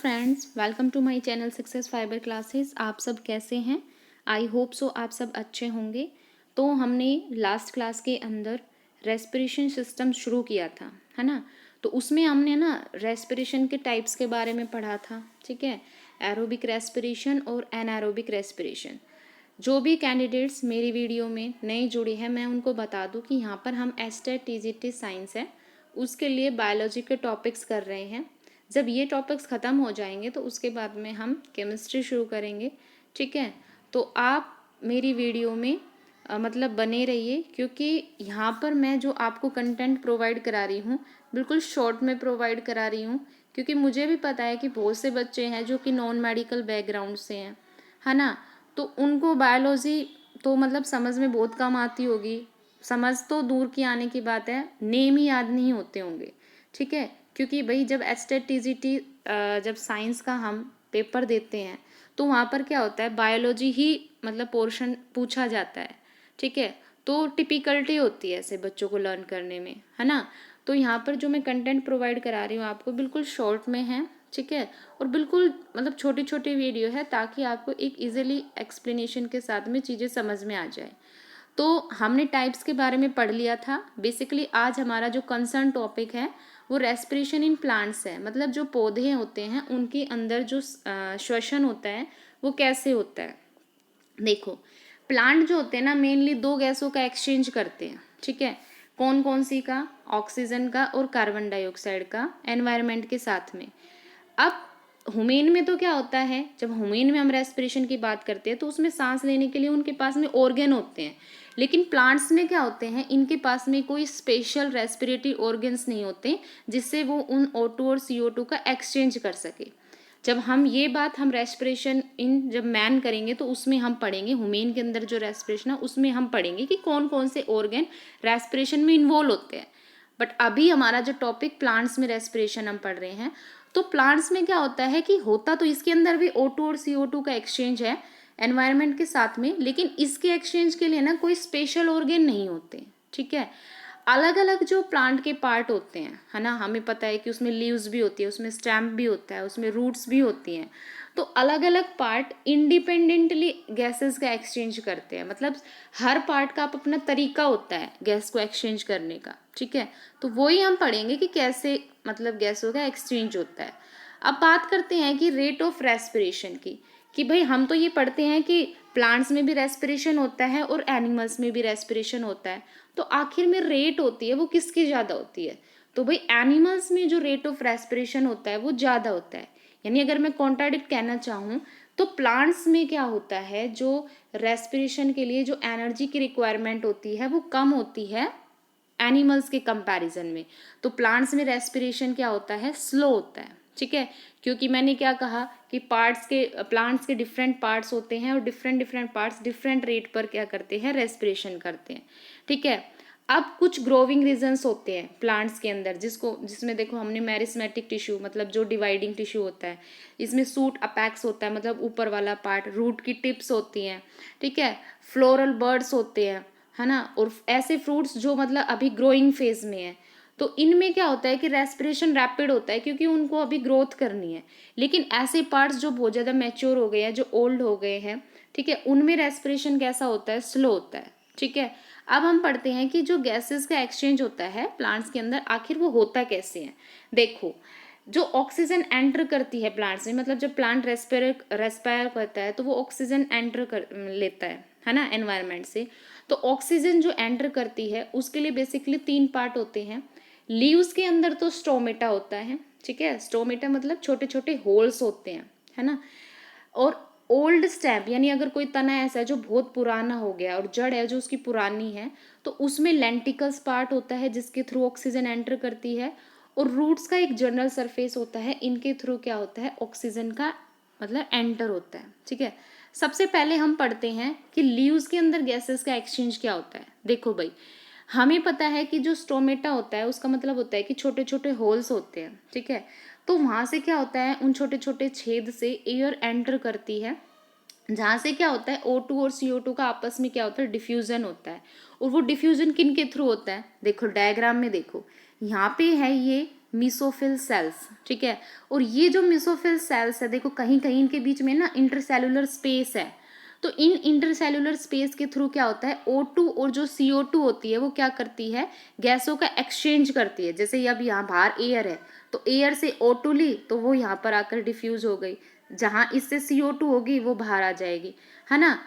Friends, welcome to my channel success fiber classes. आप सब कैसे हैं? आई होप सो आप सब अच्छे होंगे। तो हमने लास्ट क्लास के अंदर रेस्पिरेशन सिस्टम शुरू किया था, है ना। तो उसमें हमने ना रेस्पिरेशन के टाइप्स के बारे में पढ़ा था, ठीक है। एरोबिक रेस्पिरेशन और एनारोबिक रेस्पिरेशन। जो भी कैंडिडेट्स मेरी वीडियो में नए जुड़े हैं, मैं उनको बता दूं कि यहाँ पर हम एस्टेट टीजीटी साइंस है उसके लिए बायोलॉजी के टॉपिक्स कर रहे हैं। जब ये टॉपिक्स ख़त्म हो जाएंगे तो उसके बाद में हम केमिस्ट्री शुरू करेंगे, ठीक है। तो आप मेरी वीडियो में मतलब बने रहिए, क्योंकि यहाँ पर मैं जो आपको कंटेंट प्रोवाइड करा रही हूँ बिल्कुल शॉर्ट में प्रोवाइड करा रही हूँ, क्योंकि मुझे भी पता है कि बहुत से बच्चे हैं जो कि नॉन मेडिकल बैकग्राउंड से हैं, है ना। तो उनको बायोलॉजी तो मतलब समझ में बहुत कम आती होगी, समझ तो दूर की आने की बात है, नेम ही याद नहीं होते होंगे, ठीक है। क्योंकि भाई जब एस्टेट टीजीटी जब साइंस का हम पेपर देते हैं तो वहाँ पर क्या होता है, बायोलॉजी ही मतलब पोर्शन पूछा जाता है, ठीक है। तो टिपिकलिटी होती है ऐसे बच्चों को लर्न करने में, है ना। तो यहाँ पर जो मैं कंटेंट प्रोवाइड करा रही हूँ आपको बिल्कुल शॉर्ट में है, ठीक है। और बिल्कुल मतलब छोटी छोटी वीडियो है ताकि आपको एक इजीली एक्सप्लेनेशन के साथ में चीज़ें समझ में आ जाए। तो हमने टाइप्स के बारे में पढ़ लिया था। बेसिकली आज हमारा जो कंसर्न टॉपिक है वो रेस्पिरेशन इन प्लांट्स है, मतलब जो पौधे होते हैं उनके अंदर जो श्वसन होता है वो कैसे होता है। देखो, प्लांट जो होते हैं ना मेनली दो गैसों का एक्सचेंज करते हैं, ठीक है। कौन कौन सी का? ऑक्सीजन का और कार्बन डाइऑक्साइड का एनवायरनमेंट के साथ में। अब ह्यूमन में तो क्या होता है, जब ह्यूमन में हम रेस्पिरेशन की बात करते हैं तो उसमें सांस लेने के लिए उनके पास में ऑर्गन होते हैं, लेकिन प्लांट्स में क्या होते हैं, इनके पास में कोई स्पेशल रेस्पिरेटरी ऑर्गन्स नहीं होते जिससे वो उन O2 और CO2 का एक्सचेंज कर सके। जब हम ये बात हम रेस्पिरेशन इन जब मैन करेंगे तो उसमें हम पढ़ेंगे, ह्यूमन के अंदर जो रेस्पिरेशन है उसमें हम पढ़ेंगे कि कौन कौन से ऑर्गन रेस्पिरेशन में इन्वॉल्व होते हैं। बट अभी हमारा जो टॉपिक प्लांट्स में रेस्पिरेशन हम पढ़ रहे हैं, तो प्लांट्स में क्या होता है कि होता तो इसके अंदर भी O2 और CO2 का एक्सचेंज है एनवायरनमेंट के साथ में, लेकिन इसके एक्सचेंज के लिए ना कोई स्पेशल ऑर्गन नहीं होते, ठीक है। अलग अलग जो प्लांट के पार्ट होते हैं, है ना, हमें पता है कि उसमें लीव्स भी होती है, उसमें स्टेम भी होता है, उसमें रूट्स भी होती हैं। तो अलग अलग पार्ट इंडिपेंडेंटली गैसेस का एक्सचेंज करते हैं, मतलब हर पार्ट का अपना तरीका होता है गैस को एक्सचेंज करने का, ठीक है। तो वही हम पढ़ेंगे कि कैसे मतलब गैसों का एक्सचेंज होता है। अब बात करते हैं कि रेट ऑफ रेस्पिरेशन की, कि भाई हम तो ये पढ़ते हैं कि प्लांट्स में भी रेस्पिरेशन होता है और एनिमल्स में भी रेस्पिरेशन होता है, तो आखिर में रेट होती है वो किसकी ज़्यादा होती है? तो भाई एनिमल्स में जो रेट ऑफ रेस्पिरेशन होता है वो ज़्यादा होता है। यानी अगर मैं कॉन्ट्राडिक्ट कहना चाहूँ तो प्लांट्स में क्या होता है, जो रेस्पिरेशन के लिए जो एनर्जी की रिक्वायरमेंट होती है वो कम होती है एनिमल्स के कंपैरिजन में। तो प्लांट्स में रेस्पिरेशन क्या होता है, स्लो होता है, ठीक है। क्योंकि मैंने क्या कहा कि प्लांट्स के डिफरेंट पार्ट्स होते हैं और different different parts different rate पर क्या करते हैं, रेस्पिरेशन करते हैं, ठीक है। अब कुछ ग्रोविंग रीजन्स होते हैं प्लांट्स के अंदर जिसमें देखो हमने मेरिस्मेटिक टिश्यू मतलब जो डिवाइडिंग टिश्यू होता है, इसमें सूट अपेक्स होता है मतलब ऊपर वाला पार्ट, रूट की टिप्स होती हैं, ठीक है। फ्लोरल बर्ड्स होते हैं, है ना, और ऐसे फ्रूट्स जो मतलब अभी ग्रोइंग फेज में है। तो इनमें क्या होता है कि रेस्पिरेशन रैपिड होता है क्योंकि उनको अभी ग्रोथ करनी है। लेकिन ऐसे पार्ट्स जो बहुत ज़्यादा मैच्योर हो गए हैं, जो ओल्ड हो गए हैं, ठीक है, उनमें रेस्पिरेशन कैसा होता है, स्लो होता है, ठीक है। अब हम पढ़ते हैं कि जो गैसेस का एक्सचेंज होता है प्लांट्स के अंदर आखिर वो होता कैसे है। देखो, जो ऑक्सीजन एंटर करती है प्लांट्स में, मतलब जब प्लांट रेस्पायर करता है तो वो ऑक्सीजन एंटर कर लेता है ना, एनवायरनमेंट से। तो ऑक्सीजन जो एंटर करती है उसके लिए बेसिकली 3 पार्ट होते हैं। लीव्स के अंदर तो स्टोमेटा होता है, ठीक है। स्टोमेटा मतलब छोटे छोटे होल्स होते हैं, है ना। और ओल्ड स्टेम यानी अगर कोई तना ऐसा है जो बहुत पुराना हो गया और जड़ है जो उसकी पुरानी है, तो उसमें लेंटिकल्स पार्ट होता है जिसके थ्रू ऑक्सीजन एंटर करती है। और रूट्स का एक जनरल सरफेस होता है, इनके थ्रू क्या होता है, ऑक्सीजन का मतलब एंटर होता है, ठीक है। सबसे पहले हम पढ़ते हैं कि लीव्स के अंदर गैसेस का एक्सचेंज क्या होता है। देखो भाई, हमें पता है कि जो स्टोमेटा होता है उसका मतलब होता है कि छोटे छोटे होल्स होते हैं, ठीक है। तो वहां से क्या होता है, उन छोटे छोटे छेद से एयर एंटर करती है, जहाँ से क्या होता है O2 और CO2 का आपस में क्या होता है, डिफ्यूजन होता है। और वो डिफ्यूजन किन के थ्रू होता है, देखो डायग्राम में देखो, यहाँ पे है ये मीसोफिल सेल्स, ठीक है। और ये जो मीसोफिल सेल्स है, देखो कहीं कहीं इनके बीच में ना इंटरसेलुलर स्पेस है, तो इन इंटरसेलुलर स्पेस के थ्रू क्या होता है, O2 और जो CO2 होती है वो क्या करती है, गैसों का एक्सचेंज करती है। जैसे अब यहाँ बाहर एयर है, तो एयर से O2 ली तो वो यहाँ पर आकर डिफ्यूज हो गई, जहाँ इससे CO2 होगी वो बाहर आ जाएगी, है ना।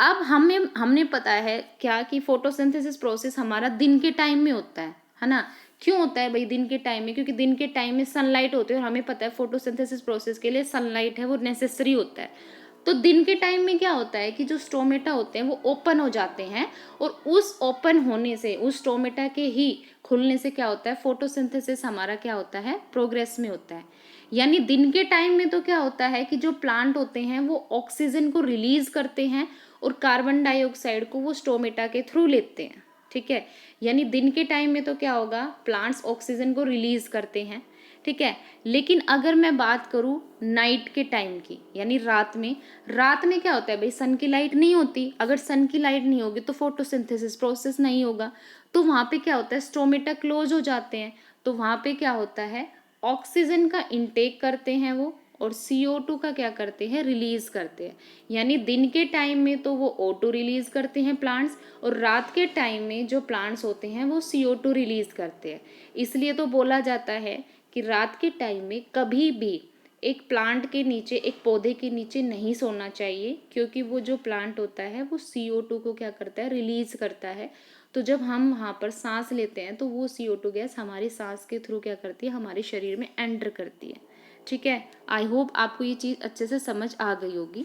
अब हमने पता है क्या कि फोटोसिंथेसिस प्रोसेस हमारा दिन के टाइम में होता है ना। क्यों होता है भाई दिन के टाइम में, क्योंकि दिन के टाइम में सनलाइट होती है, और हमें पता है फोटोसिंथेसिस प्रोसेस के लिए सनलाइट है वो नेसेसरी होता है। तो दिन के टाइम में क्या होता है कि जो स्टोमेटा होते हैं वो ओपन हो जाते हैं, और उस ओपन होने से, उस स्टोमेटा के ही खुलने से क्या होता है, फोटोसिंथेसिस हमारा क्या होता है, प्रोग्रेस में होता है। यानी दिन के टाइम में तो क्या होता है कि जो प्लांट होते हैं वो ऑक्सीजन को रिलीज करते हैं और कार्बन डाइऑक्साइड को वो स्टोमेटा के थ्रू लेते हैं, ठीक है। यानी दिन के टाइम में तो क्या होगा, प्लांट्स ऑक्सीजन को रिलीज करते हैं, ठीक है। लेकिन अगर मैं बात करूँ नाइट के टाइम की, यानी रात में क्या होता है भाई, सन की लाइट नहीं होती। अगर सन की लाइट नहीं होगी तो फोटोसिंथेसिस प्रोसेस नहीं होगा, तो वहाँ पे क्या होता है, स्टोमेटा क्लोज हो जाते हैं। तो वहाँ पे क्या होता है, ऑक्सीजन का इंटेक करते हैं वो, और CO2 का क्या करते हैं, रिलीज करते हैं। यानी दिन के टाइम में तो वो O2 रिलीज करते हैं प्लांट्स, और रात के टाइम में जो प्लांट्स होते हैं वो CO2 रिलीज करते हैं। इसलिए तो बोला जाता है कि रात के टाइम में कभी भी एक प्लांट के नीचे, एक पौधे के नीचे नहीं सोना चाहिए, क्योंकि वो जो प्लांट होता है वो CO2 को क्या करता है, रिलीज करता है। तो जब हम वहाँ पर सांस लेते हैं तो वो CO2 गैस हमारी सांस के थ्रू क्या करती है, हमारे शरीर में एंटर करती है, ठीक है। आई होप आपको ये चीज़ अच्छे से समझ आ गई होगी।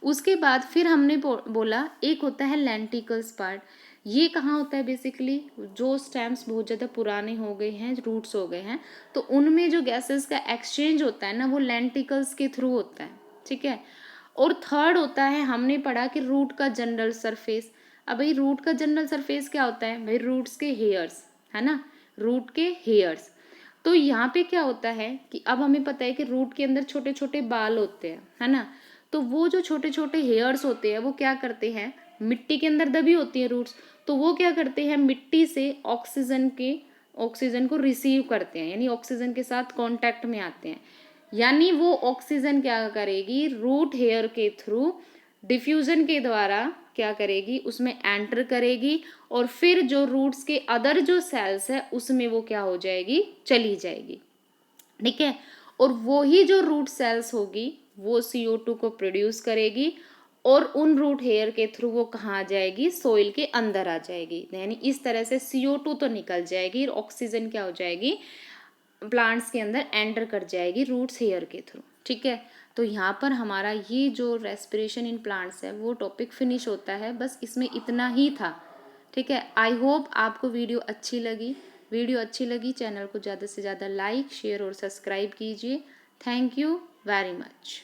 उसके बाद फिर हमने बोला एक होता है लेंटिकल्स पार्ट। ये कहाँ होता है, बेसिकली जो स्टेम्स बहुत ज़्यादा पुराने हो गए हैं, रूट्स हो गए हैं, तो उनमें जो गैसेस का एक्सचेंज होता है ना वो लेंटिकल्स के थ्रू होता है, ठीक है। और थर्ड होता है, हमने पढ़ा कि रूट का जनरल सरफेस। अब भाई रूट का जनरल सरफेस क्या होता है भाई, रूट्स के हेयर्स, है ना, रूट के हेयर्स। तो यहाँ पे क्या होता है कि अब हमें पता है कि रूट के अंदर छोटे छोटे बाल होते हैं, है ना। तो वो जो छोटे छोटे हेयर्स होते हैं वो क्या करते हैं, मिट्टी के अंदर दबी होती है रूट्स, तो वो क्या करते हैं, मिट्टी से ऑक्सीजन को रिसीव करते हैं, यानी ऑक्सीजन के साथ कांटेक्ट में आते हैं। यानी वो ऑक्सीजन क्या करेगी, रूट हेयर के थ्रू डिफ्यूजन के द्वारा क्या करेगी, उसमें एंटर करेगी, और फिर जो रूट्स के अदर जो सेल्स है उसमें वो क्या हो जाएगी, चली जाएगी, ठीक है। और वो ही जो रूट सेल्स होगी वो CO2 को प्रोड्यूस करेगी, और उन रूट हेयर के थ्रू वो कहाँ आ जाएगी, सोइल के अंदर आ जाएगी। यानी इस तरह से CO2 तो निकल जाएगी और ऑक्सीजन क्या हो जाएगी, प्लांट्स के अंदर एंटर कर जाएगी रूट्स हेयर के थ्रू, ठीक है। तो यहाँ पर हमारा ये जो रेस्पिरेशन इन प्लांट्स है वो टॉपिक फिनिश होता है, बस इसमें इतना ही था, ठीक है। आई होप आपको वीडियो अच्छी लगी चैनल को ज़्यादा से ज़्यादा लाइक शेयर और सब्सक्राइब कीजिए। Thank you very much.